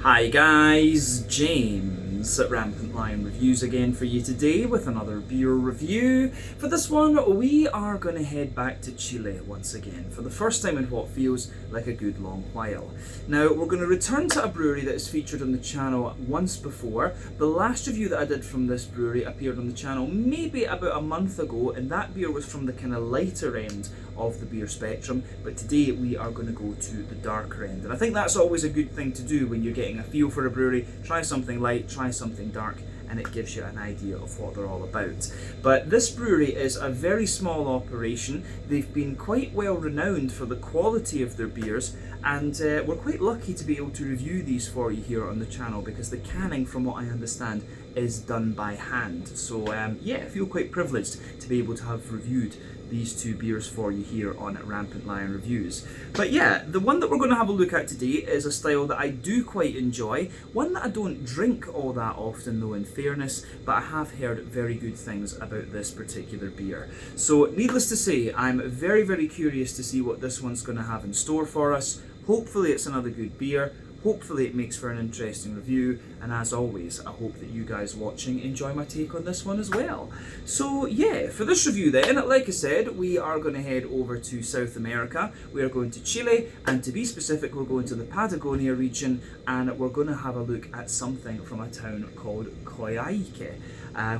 Hi guys, James at Rampant Lion Reviews again for you today with another beer review. For this one, we are going to head back to Chile once again for the first time in what feels like a good long while. Now, we're going to return to a brewery that is featured on the channel once before. The last review that I did from this brewery appeared on the channel maybe about a month ago, and that beer was from the kind of lighter end of the beer spectrum, but today we are going to go to the darker end, and I think that's always a good thing to do when you're getting a feel for a brewery. Try something light, try something dark, and it gives you an idea of what they're all about. But this brewery is a very small operation. They've been quite well renowned for the quality of their beers, and we're quite lucky to be able to review these for you here on the channel because the canning, from what I understand, is done by hand. So yeah, I feel quite privileged to be able to have reviewed these two beers for you here on Rampant Lion Reviews. But yeah, the one that we're going to have a look at today is a style that I do quite enjoy, one that I don't drink all that often though, in fairness, but I have heard very good things about this particular beer. So needless to say, I'm very, very curious to see what this one's going to have in store for us. Hopefully it's another good beer. Hopefully it makes for an interesting review, and as always, I hope that you guys watching enjoy my take on this one as well. So yeah, for this review then, like I said, we are going to head over to South America. We are going to Chile, and to be specific, we're going to the Patagonia region, and we're going to have a look at something from a town called Coyhaique,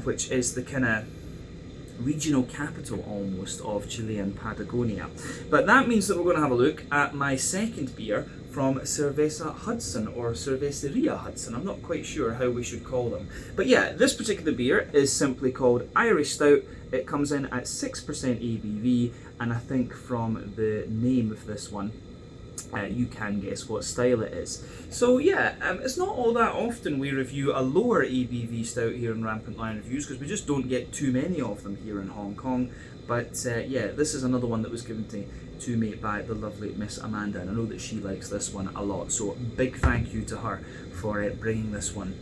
which is the kind of regional capital almost of Chilean Patagonia. But that means that we're going to have a look at my second beer from Cerveza Hudson, or Cerveza Hudson. I'm not quite sure how we should call them. But yeah, this particular beer is simply called Irish Stout. It comes in at 6% ABV, and I think from the name of this one, you can guess what style it is. So yeah, it's not all that often we review a lower ABV stout here in Rampant Lion Reviews, because we just don't get too many of them here in Hong Kong. But yeah, this is another one that was given to me by the lovely Miss Amanda, and I know that she likes this one a lot. So big thank you to her for bringing this one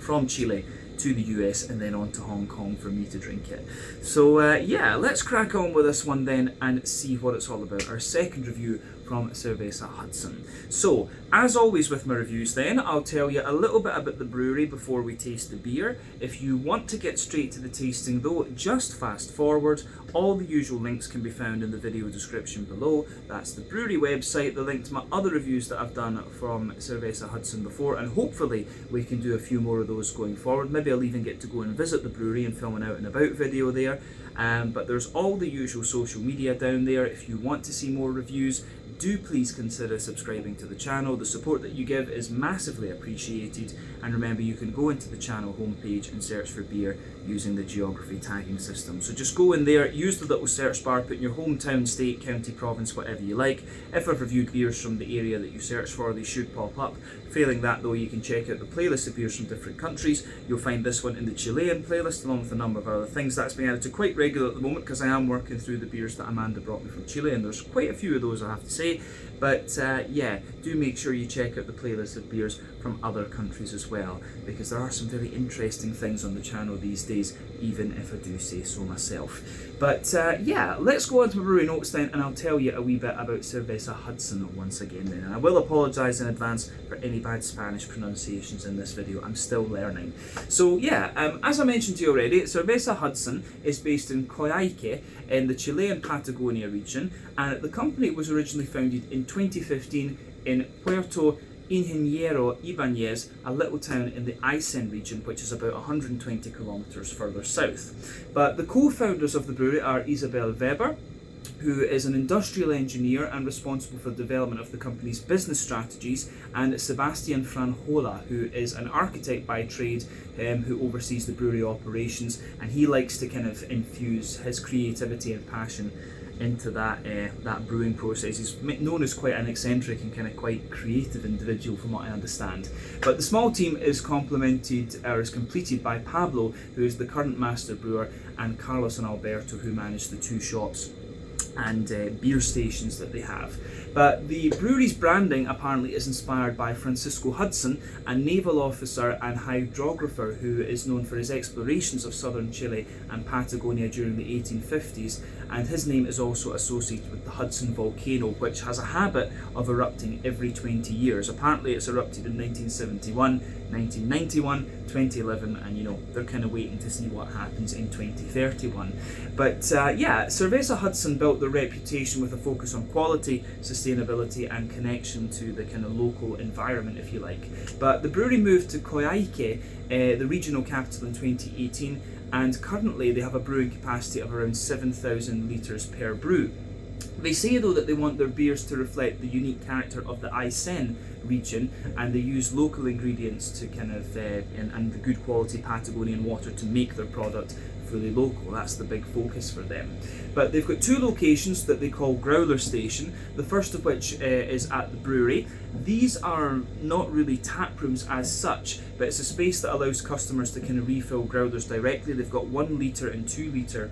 from Chile to the US and then on to Hong Kong for me to drink it. So yeah, let's crack on with this one then and see what it's all about. Our second review from Cerveza Hudson. So, as always with my reviews then, I'll tell you a little bit about the brewery before we taste the beer. If you want to get straight to the tasting though, just fast forward. All the usual links can be found in the video description below. That's the brewery website, the link to my other reviews that I've done from Cerveza Hudson before, and hopefully we can do a few more of those going forward. Maybe I'll even get to go and visit the brewery and film an out and about video there. But there's all the usual social media down there. If you want to see more reviews, do please consider subscribing to the channel. The support that you give is massively appreciated, and remember, you can go into the channel homepage and search for beer using the geography tagging system. So just go in there, use the little search bar, put in your hometown, state, county, province, whatever you like. If I've reviewed beers from the area that you search for, they should pop up. Failing that though, you can check out the playlist of beers from different countries. You'll find this one in the Chilean playlist along with a number of other things. That's being added to quite regular at the moment because I am working through the beers that Amanda brought me from Chile, and there's quite a few of those I have to say. But yeah, do make sure you check out the playlist of beers from other countries as well, because there are some very interesting things on the channel these days, even if I do say so myself. But yeah, let's go on to my brewery notes then, and I'll tell you a wee bit about Cerveza Hudson once again then. And I will apologise in advance for any bad Spanish pronunciations in this video. I'm still learning. So yeah, as I mentioned to you already, Cerveza Hudson is based in Coyhaique in the Chilean Patagonia region, and the company was originally founded in 2015 in Puerto Ingeniero Ibañez, a little town in the Aysén region, which is about 120 kilometres further south. But the co-founders of the brewery are Isabel Weber, who is an industrial engineer and responsible for the development of the company's business strategies, and Sebastian Franjola, who is an architect by trade, who oversees the brewery operations, and he likes to kind of infuse his creativity and passion into that brewing process. He's known as quite an eccentric and kind of quite creative individual from what I understand. But the small team is completed by Pablo, who is the current master brewer, and Carlos and Alberto, who manage the two shops and beer stations that they have. But the brewery's branding apparently is inspired by Francisco Hudson, a naval officer and hydrographer who is known for his explorations of southern Chile and Patagonia during the 1850s, and his name is also associated with the Hudson volcano, which has a habit of erupting every 20 years. Apparently it's erupted in 1971, 1991, 2011, and you know, they're kind of waiting to see what happens in 2031. But yeah, Cerveza Hudson built their reputation with a focus on quality, sustainability, and connection to the kind of local environment, if you like. But the brewery moved to Coyhaique, the regional capital, in 2018, and currently they have a brewing capacity of around 7,000 litres per brew. They say though that they want their beers to reflect the unique character of the Aysén region, and they use local ingredients to kind of and the good quality Patagonian water to make their product fully local. That's the big focus for them. But they've got 2 locations that they call Growler Station, the first of which is at the brewery. These are not really tap rooms as such, but it's a space that allows customers to kind of refill growlers directly. They've got 1 litre and 2 litre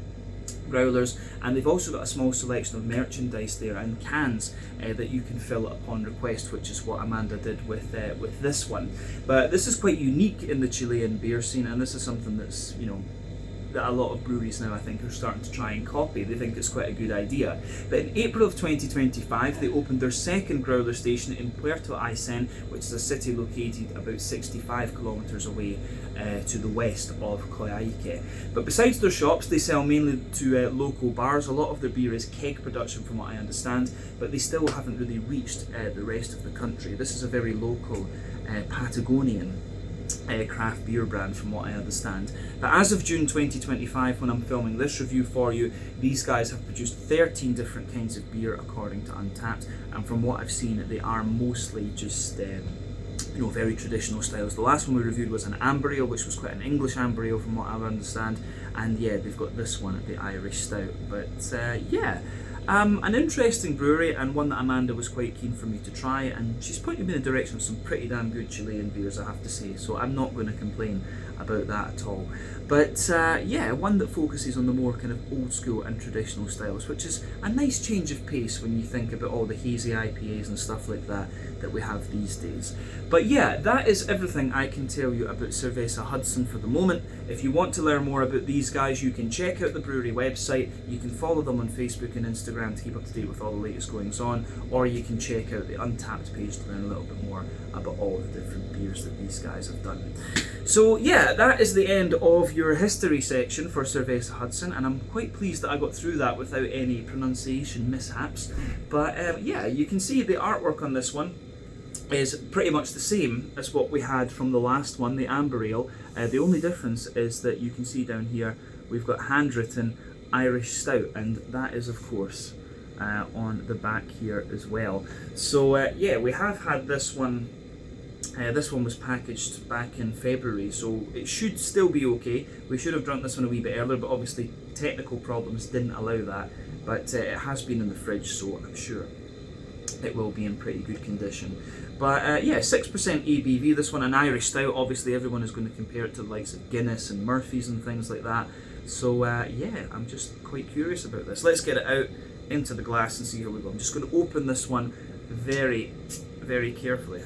growlers, and they've also got a small selection of merchandise there and cans that you can fill upon request, which is what Amanda did with this one. But this is quite unique in the Chilean beer scene, and this is something that's, you know, that a lot of breweries now I think are starting to try and copy. They think it's quite a good idea. But in April of 2025 they opened their second growler station in Puerto Aysén, which is a city located about 65 kilometres away to the west of Coyhaique. But besides their shops, they sell mainly to local bars. A lot of their beer is keg production from what I understand, but they still haven't really reached the rest of the country. This is a very local Patagonian craft beer brand from what I understand. But as of June 2025, when I'm filming this review for you, these guys have produced 13 different kinds of beer according to Untappd, and from what I've seen they are mostly just you know, very traditional styles. The last one we reviewed was an amber ale, which was quite an English amber ale from what I understand, and yeah, they've got this one, the Irish Stout. But yeah, an interesting brewery, and one that Amanda was quite keen for me to try, and she's pointed me in the direction of some pretty damn good Chilean beers, I have to say, so I'm not going to complain about that at all. But yeah, one that focuses on the more kind of old school and traditional styles, which is a nice change of pace when you think about all the hazy IPAs and stuff like that we have these days. But yeah, that is everything I can tell you about Cerveza Hudson for the moment. If you want to learn more about these guys, you can check out the brewery website, you can follow them on Facebook and Instagram to keep up to date with all the latest goings on, or you can check out the Untappd page to learn a little bit more about all the different beers that these guys have done. So yeah, that is the end of your history section for Cerveza Hudson, and I'm quite pleased that I got through that without any pronunciation mishaps. But yeah, you can see the artwork on this one is pretty much the same as what we had from the last one, the amber ale. The only difference is that you can see down here we've got handwritten Irish Stout, and that is of course on the back here as well. So yeah, we have had this one. This one was packaged back in February, so it should still be okay. We should have drunk this one a wee bit earlier, but obviously technical problems didn't allow that. But it has been in the fridge, so I'm sure it will be in pretty good condition. But yeah, 6% ABV, this one, an Irish Stout. Obviously everyone is going to compare it to the likes of Guinness and Murphy's and things like that. So yeah, I'm just quite curious about this. Let's get it out into the glass and see how we go. I'm just going to open this one very, very carefully.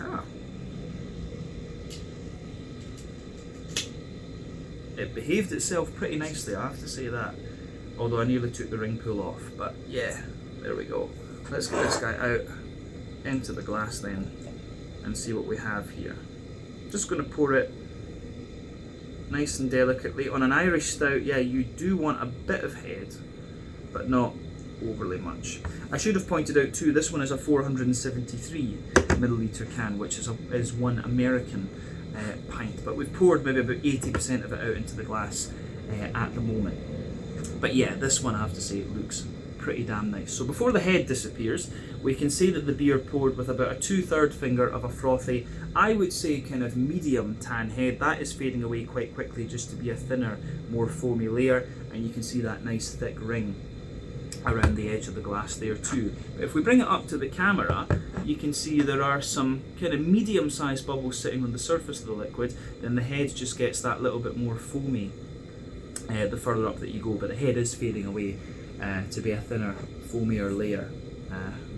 It behaved itself pretty nicely, I have to say that. Although I nearly took the ring pull off. But yeah, there we go. Let's get this guy out into the glass then and see what we have here. Just going to pour it nice and delicately. On an Irish Stout, yeah, you do want a bit of head, but not overly much. I should have pointed out too, this one is a 473 milliliter can, which is one American pint, but we've poured maybe about 80% of it out into the glass at the moment. But yeah, this one I have to say it looks pretty damn nice. So before the head disappears, we can see that the beer poured with about a 2/3 finger of a frothy, I would say kind of medium tan head. That is fading away quite quickly just to be a thinner, more foamy layer, and you can see that nice thick ring around the edge of the glass there too. But if we bring it up to the camera, you can see there are some kind of medium-sized bubbles sitting on the surface of the liquid, then the head just gets that little bit more foamy the further up that you go, but the head is fading away to be a thinner, foamier layer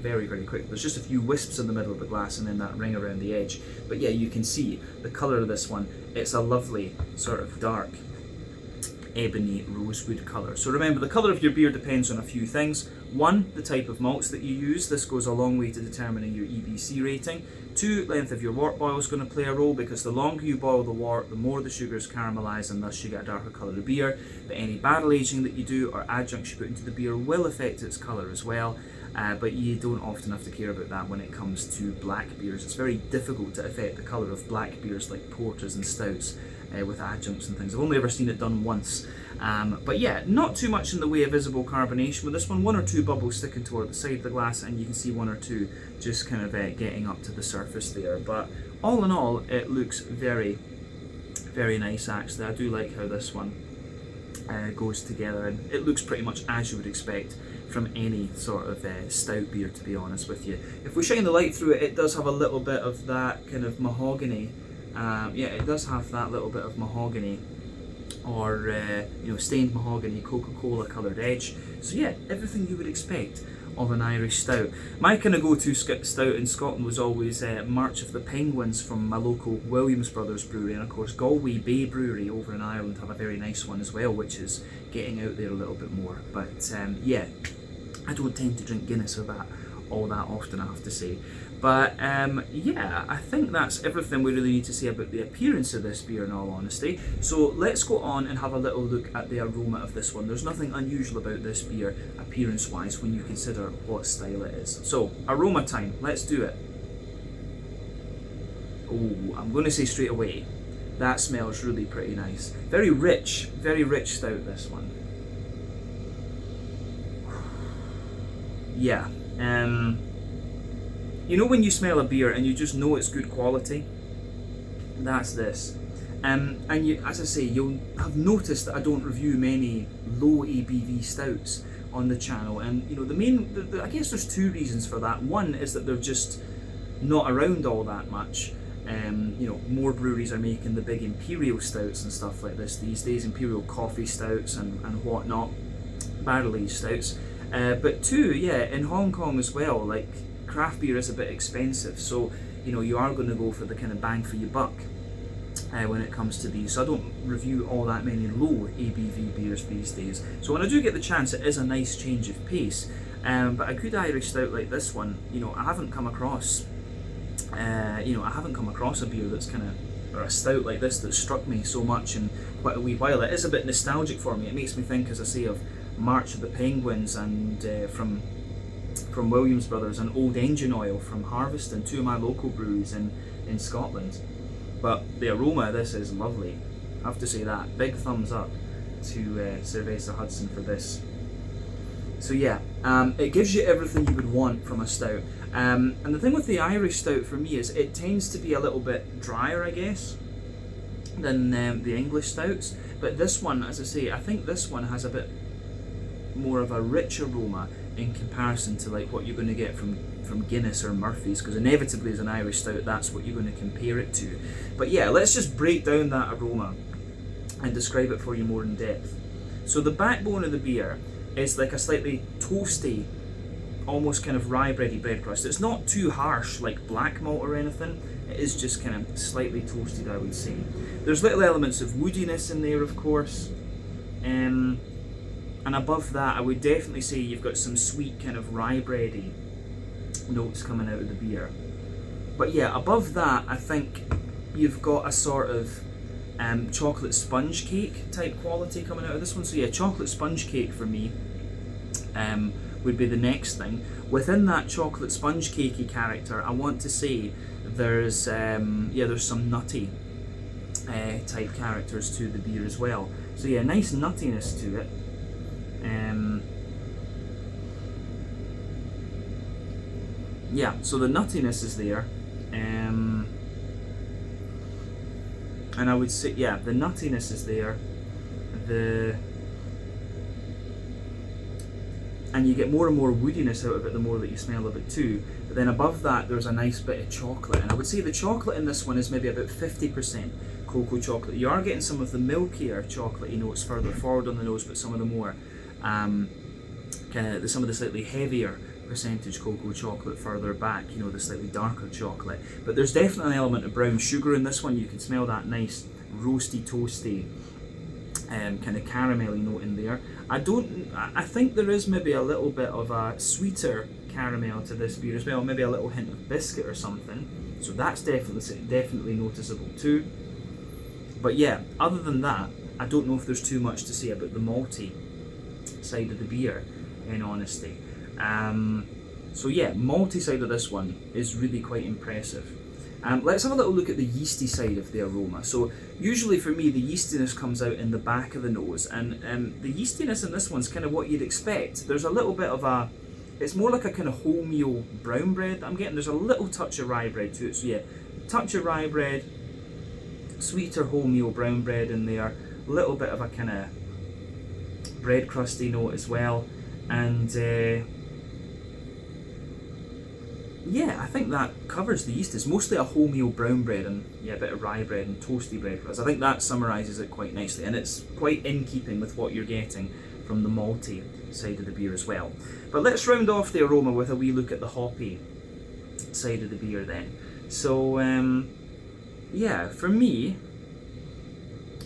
very, very quick. There's just a few wisps in the middle of the glass and then that ring around the edge. But yeah, you can see the colour of this one. It's a lovely sort of dark ebony rosewood colour. So remember, the colour of your beer depends on a few things. One, the type of malts that you use. This goes a long way to determining your EBC rating. Two, length of your wort boil is going to play a role, because the longer you boil the wort, the more the sugars caramelise, and thus you get a darker colour of beer. But any barrel aging that you do or adjuncts you put into the beer will affect its colour as well. But you don't often have to care about that when it comes to black beers. It's very difficult to affect the colour of black beers like porters and stouts with adjuncts and things. I've only ever seen it done once. But yeah, not too much in the way of visible carbonation with this one. One or two bubbles sticking toward the side of the glass, and you can see one or two just kind of getting up to the surface there. But all in all, it looks very, very nice actually. I do like how this one goes together, and it looks pretty much as you would expect from any sort of stout beer, to be honest with you. If we shine the light through it, it does have a little bit of that kind of mahogany. Yeah, it does have that little bit of mahogany, or you know, stained mahogany, Coca-Cola coloured edge. So yeah, everything you would expect of an Irish stout. My kind of go-to stout in Scotland was always March of the Penguins from my local Williams Brothers brewery, and of course Galway Bay Brewery over in Ireland have a very nice one as well, which is getting out there a little bit more. But yeah, I don't tend to drink Guinness or that all that often, I have to say. But yeah, I think that's everything we really need to say about the appearance of this beer, in all honesty. So let's go on and have a little look at the aroma of this one. There's nothing unusual about this beer appearance wise when you consider what style it is. So aroma time, let's do it. Oh, I'm going to say straight away, that smells really pretty nice. Very rich stout, this one. Yeah. You know when you smell a beer and you just know it's good quality? That's this. And you, as I say, you'll have noticed that I don't review many low ABV stouts on the channel, and you know I guess there's two reasons for that. One is that they're just not around all that much. You know, more breweries are making the big imperial stouts and stuff like this these days, imperial coffee stouts and whatnot, barrel aged stouts. But two, yeah, in Hong Kong as well, like, craft beer is a bit expensive, so you know you are going to go for the kind of bang for your buck when it comes to these. So I don't review all that many low ABV beers these days. So when I do get the chance, it is a nice change of pace. But a good Irish stout like this one, you know, I haven't come across. I haven't come across a beer that's kind of, or a stout like this that struck me so much in quite a wee while. It is a bit nostalgic for me. It makes me think, as I say, of March of the Penguins and from Williams Brothers, and Old Engine Oil from Harveston, two of my local breweries in Scotland. But the aroma of this is lovely, I have to say that. Big thumbs up to Cerveza Hudson for this. So yeah, it gives you everything you would want from a stout. And the thing with the Irish stout for me is it tends to be a little bit drier, I guess, than the English stouts. But this one, as I say, I think this one has a bit more of a rich aroma in comparison to like what you're going to get from Guinness or Murphy's, because inevitably as an Irish stout that's what you're going to compare it to. But yeah, let's just break down that aroma and describe it for you more in depth. So the backbone of the beer is like a slightly toasty, almost kind of rye bready bread crust. It's not too harsh like black malt or anything, it is just kind of slightly toasted, I would say. There's little elements of woodiness in there, of course, and above that I would definitely say you've got some sweet kind of rye bready notes coming out of the beer. But yeah, above that I think you've got a sort of chocolate sponge cake type quality coming out of this one. So yeah, chocolate sponge cake for me would be the next thing. Within that chocolate sponge cakey character, I want to say there's some nutty type characters to the beer as well. So yeah, nice nuttiness to it. Yeah, so the nuttiness is there, and I would say, yeah, the nuttiness is there, and you get more and more woodiness out of it the more that you smell of it too. But then above that there's a nice bit of chocolate, and I would say the chocolate in this one is maybe about 50% cocoa chocolate. You are getting some of the milkier chocolatey notes further forward on the nose, but some of the more some of the slightly heavier percentage cocoa chocolate further back, you know, the slightly darker chocolate. But there's definitely an element of brown sugar in this one. You can smell that nice roasty, toasty kind of caramelly note in there. I think there is maybe a little bit of a sweeter caramel to this beer as well, maybe a little hint of biscuit or something. So that's definitely noticeable too. But yeah, other than that, I don't know if there's too much to say about the malty side of the beer, in honesty. So yeah, malty side of this one is really quite impressive. Let's have a little look at the yeasty side of the aroma. So usually for me, the yeastiness comes out in the back of the nose, and the yeastiness in this one's kind of what you'd expect. There's a little bit of a, it's more like a kind of wholemeal brown bread that I'm getting. There's a little touch of rye bread to it. So yeah, touch of rye bread, sweeter wholemeal brown bread in there, a little bit of a kind of bread crusty note as well, and yeah, I think that covers the yeast. It's mostly a wholemeal brown bread and yeah, a bit of rye bread and toasty bread crust. I think that summarises it quite nicely, and it's quite in keeping with what you're getting from the malty side of the beer as well. But let's round off the aroma with a wee look at the hoppy side of the beer then. So yeah, for me,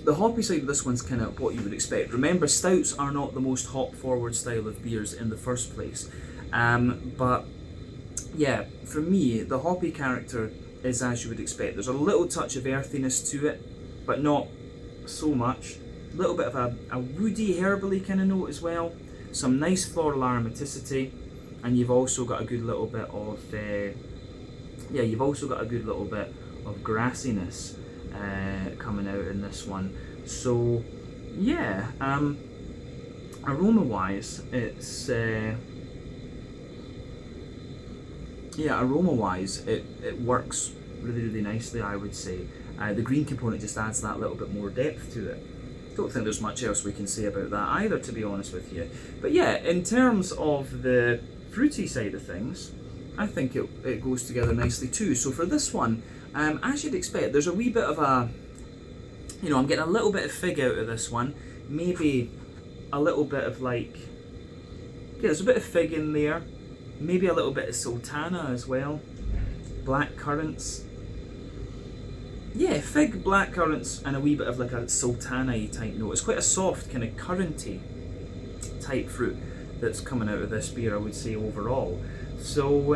the hoppy side of this one's kind of what you would expect. Remember, stouts are not the most hop forward style of beers in the first place, but yeah, for me, the hoppy character is as you would expect. There's a little touch of earthiness to it, but not so much. A little bit of a woody, herbally kind of note as well. Some nice floral aromaticity, and you've also got a good little bit of grassiness coming out in this one. So yeah, aroma-wise, it's aroma-wise, it works really nicely, I would say. The green component just adds that little bit more depth to it. Don't think there's much else we can say about that either, to be honest with you. But yeah, in terms of the fruity side of things, I think it goes together nicely too. So for this one, as you'd expect, there's a wee bit of a, I'm getting a little bit of fig out of this one. Maybe a little bit of yeah, there's a bit of fig in there. Maybe a little bit of sultana as well. Black currants. Yeah, fig, black currants, and a wee bit of like a sultana-y type note. It's quite a soft, kind of curranty type fruit that's coming out of this beer, I would say, overall. So,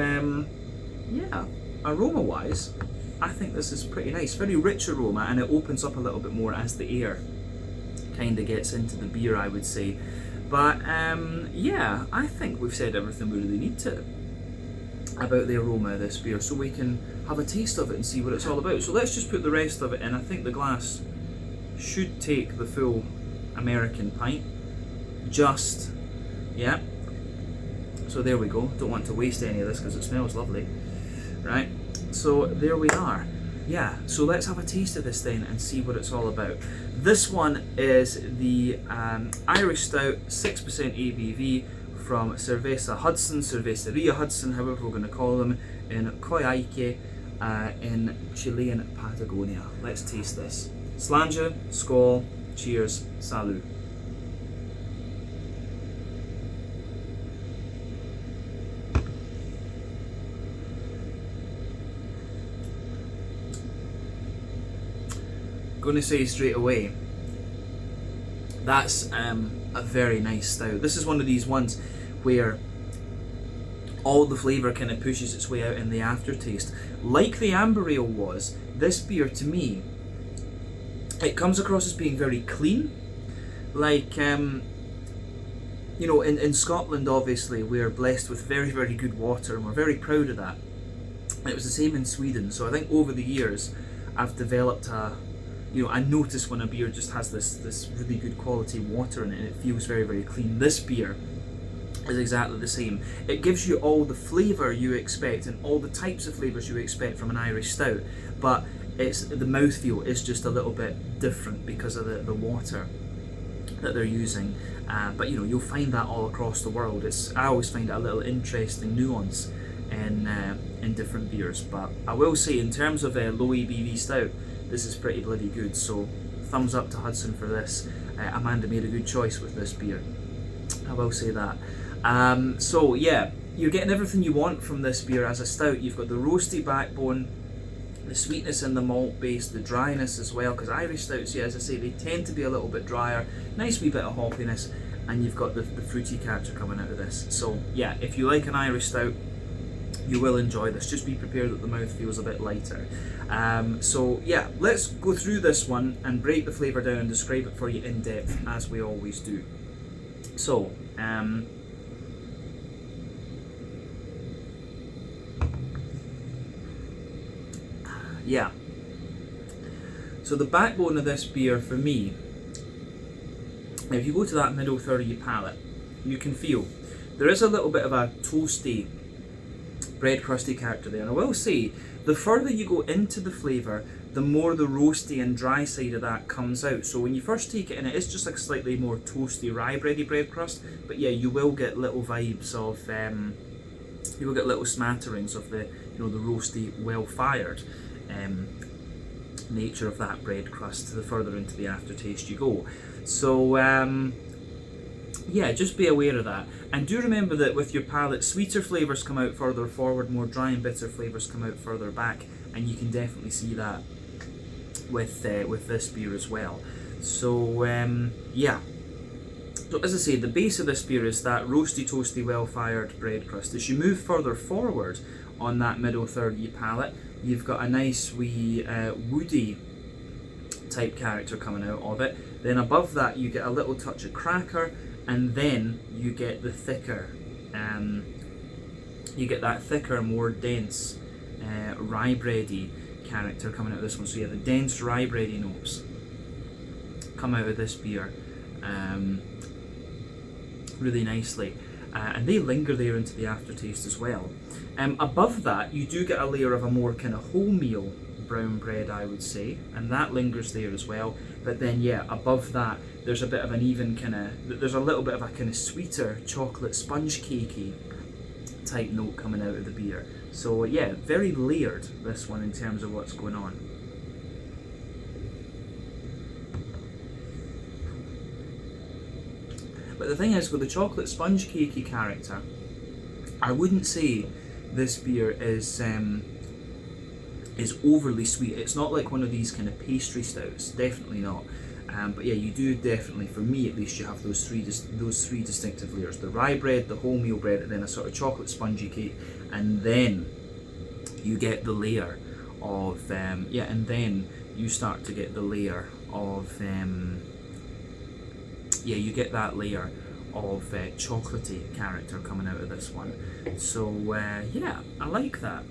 yeah, aroma-wise, I think this is pretty nice. Very rich aroma, and it opens up a little bit more as the air kind of gets into the beer, I would say. But yeah, I think we've said everything we really need to about the aroma of this beer, so we can have a taste of it and see what it's all about. So let's just put the rest of it in. I think the glass should take the full American pint. Just, yeah. So there we go. Don't want to waste any of this because it smells lovely. Right, so there we are. Yeah, so let's have a taste of this then and see what it's all about. This one is the Irish Stout, 6% ABV from Cerveza Hudson, Cerveza Hudson, however we're going to call them, in Coyhaique in Chilean Patagonia. Let's taste this. Slàinte, skål, cheers, salut. Going to say straight away, that's a very nice stout. This is one of these ones where all the flavour kind of pushes its way out in the aftertaste. Like the amber ale was, this beer to me, it comes across as being very clean. Like, in Scotland obviously we're blessed with very good water, and we're very proud of that. And it was the same in Sweden, so I think over the years I've developed I notice when a beer just has this really good quality water in it and it feels very clean. This beer is exactly the same. It gives you all the flavour you expect and all the types of flavours you expect from an Irish stout, but the mouthfeel is just a little bit different because of the water that they're using. But you'll find that all across the world. I always find it a little interesting nuance in different beers. But I will say, in terms of a low ABV stout, this is pretty bloody good, so thumbs up to Hudson for this. Amanda made a good choice with this beer, I will say that. So yeah, you're getting everything you want from this beer as a stout. You've got the roasty backbone, the sweetness in the malt base, the dryness as well, because Irish stouts, yeah, as I say, they tend to be a little bit drier, nice wee bit of hoppiness, and you've got the fruity character coming out of this. So yeah, if you like an Irish stout, you will enjoy this. Just be prepared that the mouth feels a bit lighter. So yeah, let's go through this one and break the flavour down and describe it for you in depth, as we always do. So, yeah. So the backbone of this beer for me, if you go to that middle third of your palate, you can feel there is a little bit of a toasty, bread crusty character there. And I will say, the further you go into the flavour, the more the roasty and dry side of that comes out. So when you first take it in, it is just like slightly more toasty, rye bready bread crust. But yeah, you will get little vibes of, you will get little smatterings of the, you know, the roasty, well-fired nature of that bread crust the further into the aftertaste you go. So yeah, just be aware of that, and do remember that with your palate, sweeter flavours come out further forward, more dry and bitter flavours come out further back, and you can definitely see that with this beer as well. So yeah, so as I say, the base of this beer is that roasty, toasty, well-fired bread crust. As you move further forward on that middle third of your palate, you've got a nice wee woody type character coming out of it. Then above that you get a little touch of cracker, and then you get the thicker, you get that thicker, more dense rye bready character coming out of this one. So yeah, the dense rye bready notes come out of this beer really nicely, and they linger there into the aftertaste as well. Above that you do get a layer of a more kind of wholemeal brown bread, I would say, and that lingers there as well. But then yeah, above that there's a bit of an even kind of, there's a little bit of a kind of sweeter chocolate sponge cakey type note coming out of the beer. So yeah, very layered, this one, in terms of what's going on. But the thing is, with the chocolate sponge cakey character, I wouldn't say this beer is overly sweet. It's not like one of these kind of pastry stouts, definitely not. But yeah, you do definitely, for me at least, you have those three distinctive layers: the rye bread, the wholemeal bread, and then a sort of chocolate spongy cake, and then you get the layer of yeah, and then you start to get the layer of yeah, you get that layer of chocolatey character coming out of this one. So yeah, I like that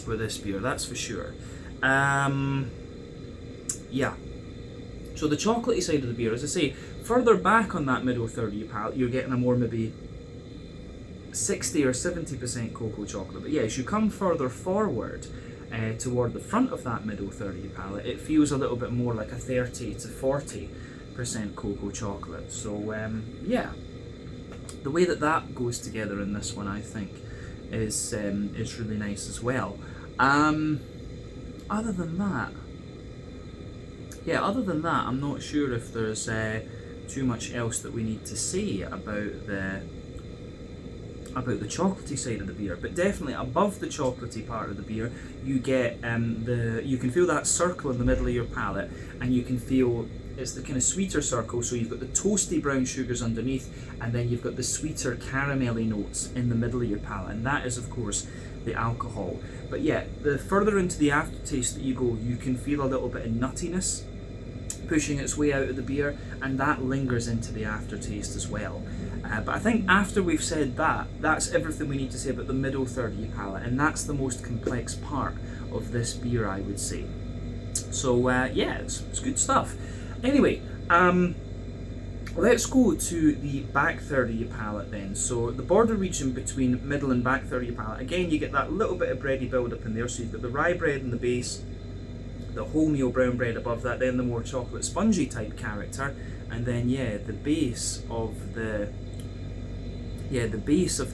with this beer, that's for sure. Yeah. So the chocolatey side of the beer, as I say, further back on that middle third of your palate, you're getting a more maybe 60 or 70% cocoa chocolate. But yeah, as you come further forward toward the front of that middle third of your palate, it feels a little bit more like a 30 to 40% cocoa chocolate. So yeah, the way that that goes together in this one, I think, is really nice as well. Other than that, I'm not sure if there's too much else that we need to say about the chocolatey side of the beer. But definitely above the chocolatey part of the beer, you get you can feel that circle in the middle of your palate, and you can feel it's the kind of sweeter circle. So you've got the toasty brown sugars underneath, and then you've got the sweeter caramelly notes in the middle of your palate, and that is of course the alcohol. But yeah, the further into the aftertaste that you go, you can feel a little bit of nuttiness pushing its way out of the beer, and that lingers into the aftertaste as well. But I think after we've said that, that's everything we need to say about the middle third of your palate, and that's the most complex part of this beer, I would say. So yeah, it's good stuff. Anyway, let's go to the back third of your palate then. So the border region between middle and back third of your palate, again you get that little bit of bready build up in there. So you've got the rye bread in the base, the wholemeal brown bread above that, then the more chocolate spongy type character, and then yeah, the base of the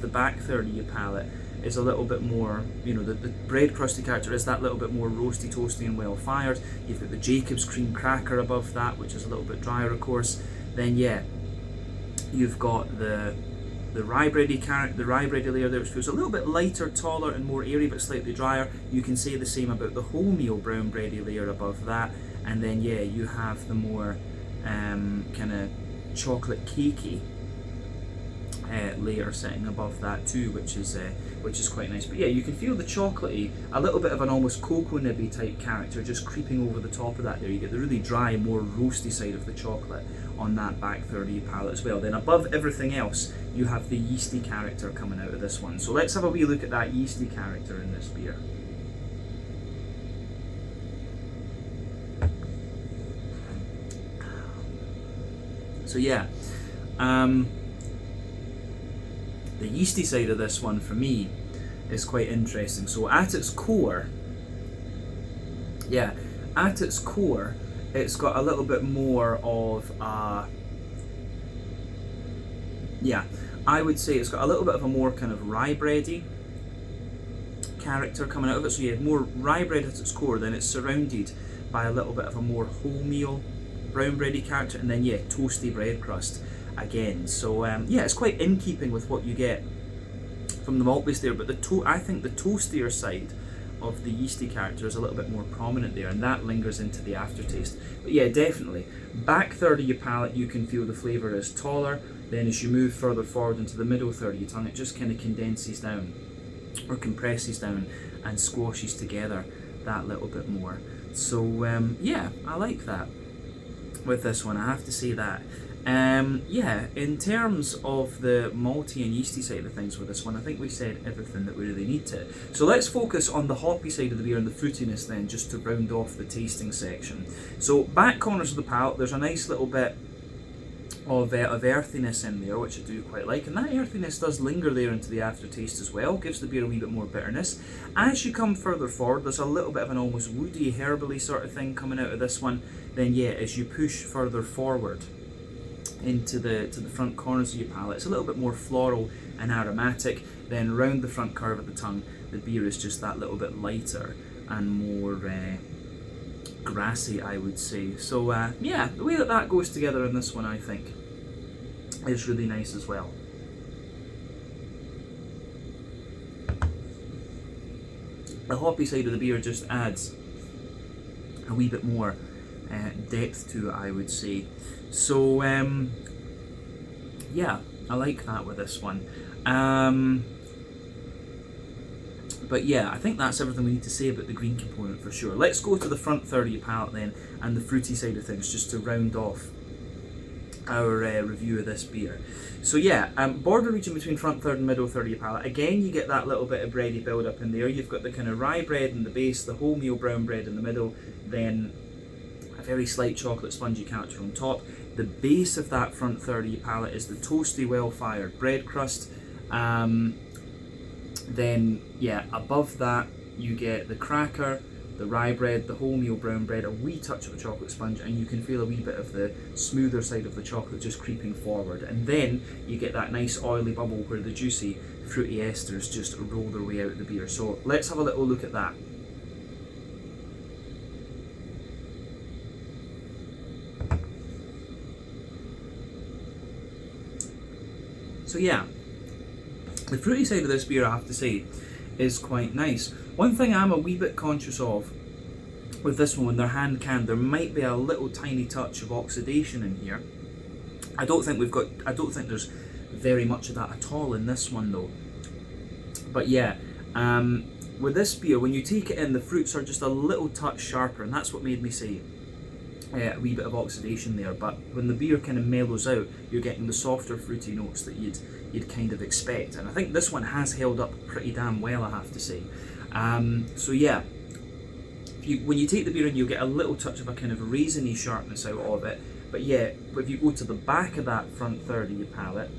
back third of your palate is a little bit more, you know, the bread crusty character is that little bit more roasty, toasty and well fired. You've got the Jacob's cream cracker above that, which is a little bit drier of course. Then yeah, you've got the the rye bready layer there, which feels a little bit lighter, taller, and more airy, but slightly drier. You can say the same about the wholemeal brown bready layer above that, and then yeah, you have the more kind of chocolate cakey layer sitting above that too, which is quite nice. But yeah, you can feel the chocolatey, a little bit of an almost cocoa nibby type character just creeping over the top of that there. You get the really dry, more roasty side of the chocolate on that back third of your palate as well. Then above everything else, you have the yeasty character coming out of this one. So let's have a wee look at that yeasty character in this beer. So yeah, the yeasty side of this one for me is quite interesting. So at its core, it's got a little bit more of I would say it's got a little bit of a more kind of rye bready character coming out of it. So yeah, more rye bread at its core, then it's surrounded by a little bit of a more wholemeal brown bready character, and then yeah, toasty bread crust again. So yeah, it's quite in keeping with what you get from the malt base there, but I think the toastier side of the yeasty character is a little bit more prominent there, and that lingers into the aftertaste. But yeah, definitely back third of your palate, you can feel the flavour is taller. Then as you move further forward into the middle third of your tongue, it just kind of condenses down or compresses down and squashes together that little bit more. So yeah, I like that with this one, I have to say that. Yeah, in terms of the malty and yeasty side of things with this one, I think we said everything that we really need to. So let's focus on the hoppy side of the beer and the fruitiness then, just to round off the tasting section. So back corners of the palate, there's a nice little bit of earthiness in there, which I do quite like, and that earthiness does linger there into the aftertaste as well, gives the beer a wee bit more bitterness. As you come further forward, there's a little bit of an almost woody, herbally sort of thing coming out of this one. Then yeah, as you push further forward into the front corners of your palate, it's a little bit more floral and aromatic. Then round the front curve of the tongue, the beer is just that little bit lighter and more grassy, I would say. So yeah, the way that goes together in this one, I think, is really nice as well. The hoppy side of the beer just adds a wee bit more depth to it, I would say. So yeah, I like that with this one. But yeah, I think that's everything we need to say about the green component for sure. Let's go to the front third of your palate then, and the fruity side of things, just to round off our review of this beer. So yeah, border region between front third and middle third of your palate. Again, you get that little bit of bready build up in there. You've got the kind of rye bread in the base, the wholemeal brown bread in the middle, then a very slight chocolate spongy character on top. The base of that front third of your palate is the toasty, well-fired bread crust. Then, yeah, above that you get the cracker, the rye bread, the wholemeal brown bread, a wee touch of a chocolate sponge, and you can feel a wee bit of the smoother side of the chocolate just creeping forward. And then you get that nice oily bubble where the juicy, fruity esters just roll their way out of the beer. So let's have a little look at that. So yeah, the fruity side of this beer, I have to say, is quite nice. One thing I'm a wee bit conscious of with this one, when they're hand canned, there might be a little tiny touch of oxidation in here. I don't think there's very much of that at all in this one though. But yeah, with this beer, when you take it in, the fruits are just a little touch sharper, and that's what made me say a wee bit of oxidation there. But when the beer kind of mellows out, you're getting the softer fruity notes that you'd kind of expect, and I think this one has held up pretty damn well, I have to say. So yeah, when you take the beer in, you'll get a little touch of a kind of raisiny sharpness out of it. But yeah, if you go to the back of that front third of your palate,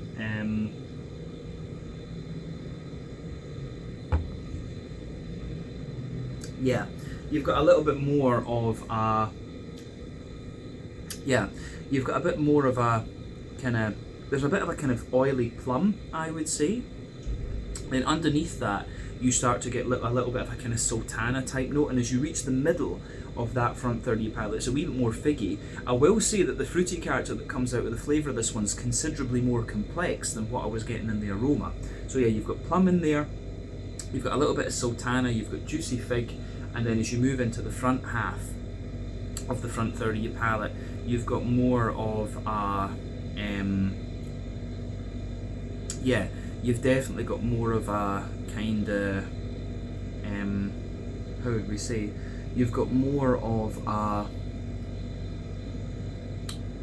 yeah, you've got a little bit more of a, yeah, you've got a bit more of a kind of, there's a bit of a kind of oily plum, I would say. Then underneath that, you start to get a little bit of a kind of sultana type note, and as you reach the middle of that front third of your palate, it's a wee bit more figgy. I will say that the fruity character that comes out with the flavour of this one's considerably more complex than what I was getting in the aroma. So yeah, you've got plum in there, you've got a little bit of sultana, you've got juicy fig, and then as you move into the front half of the front third of your palate, you've got more of a you've definitely got more of a kind of how would we say, you've got more of a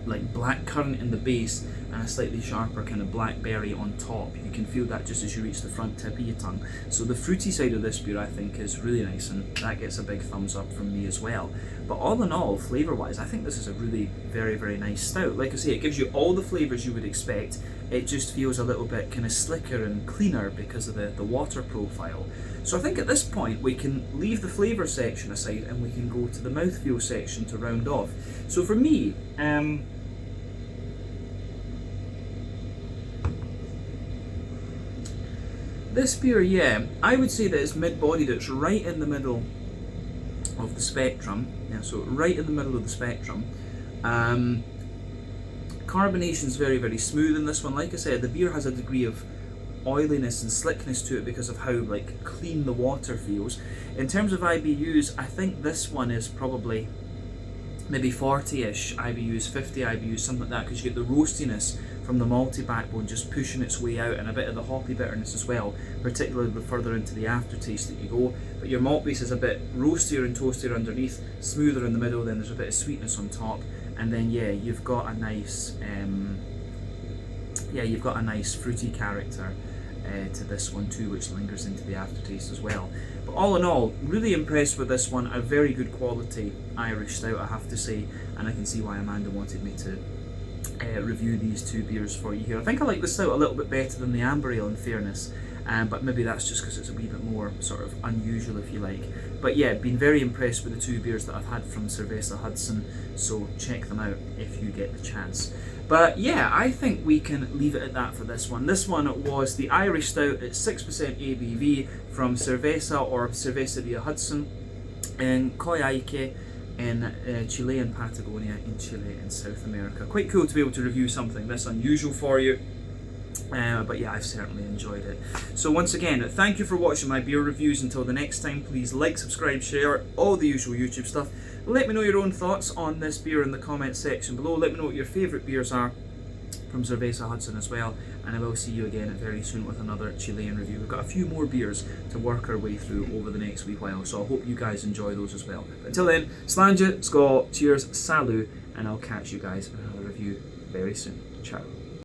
like blackcurrant in the base and a slightly sharper kind of blackberry on top. You can feel that just as you reach the front tip of your tongue. So the fruity side of this beer I think is really nice, and that gets a big thumbs up from me as well. But all in all, flavour wise, I think this is a really very, very nice stout. Like I say, it gives you all the flavours you would expect. It just feels a little bit kind of slicker and cleaner because of the water profile. So I think at this point we can leave the flavour section aside and we can go to the mouthfeel section to round off. So for me, this beer, yeah, I would say that it's mid-bodied. It's right in the middle of the spectrum. Yeah, so right in the middle of the spectrum. Carbonation's very, very smooth in this one. Like I said, the beer has a degree of oiliness and slickness to it because of how like clean the water feels. In terms of IBUs, I think this one is probably maybe 40-ish IBUs, 50 IBUs, something like that, because you get the roastiness from the malty backbone just pushing its way out, and a bit of the hoppy bitterness as well, particularly the further into the aftertaste that you go. But your malt base is a bit roastier and toastier underneath, smoother in the middle, then there's a bit of sweetness on top, and then yeah, you've got a nice fruity character to this one too, which lingers into the aftertaste as well. But all in all, really impressed with this one. A very good quality Irish stout, I have to say, and I can see why Amanda wanted me to review these two beers for you here. I think I like the stout a little bit better than the amber ale, in fairness, but maybe that's just because it's a wee bit more sort of unusual, if you like. But yeah, been very impressed with the two beers that I've had from Cerveza Hudson, so check them out if you get the chance. But yeah, I think we can leave it at that for this one. This one was the Irish Stout at 6% ABV from Cerveza, or Cerveza Hudson, in Coyhaique in Chilean Patagonia in Chile in South America. Quite cool to be able to review something this unusual for you. But yeah, I've certainly enjoyed it. So once again, thank you for watching my beer reviews. Until the next time, please like, subscribe, share, all the usual YouTube stuff. Let me know your own thoughts on this beer in the comments section below. Let me know what your favourite beers are from Cerveza Hudson as well, and I will see you again very soon with another Chilean review. We've got a few more beers to work our way through over the next wee while, so I hope you guys enjoy those as well. But until then, slàinte, skål, cheers, salut, and I'll catch you guys in another review very soon. Ciao.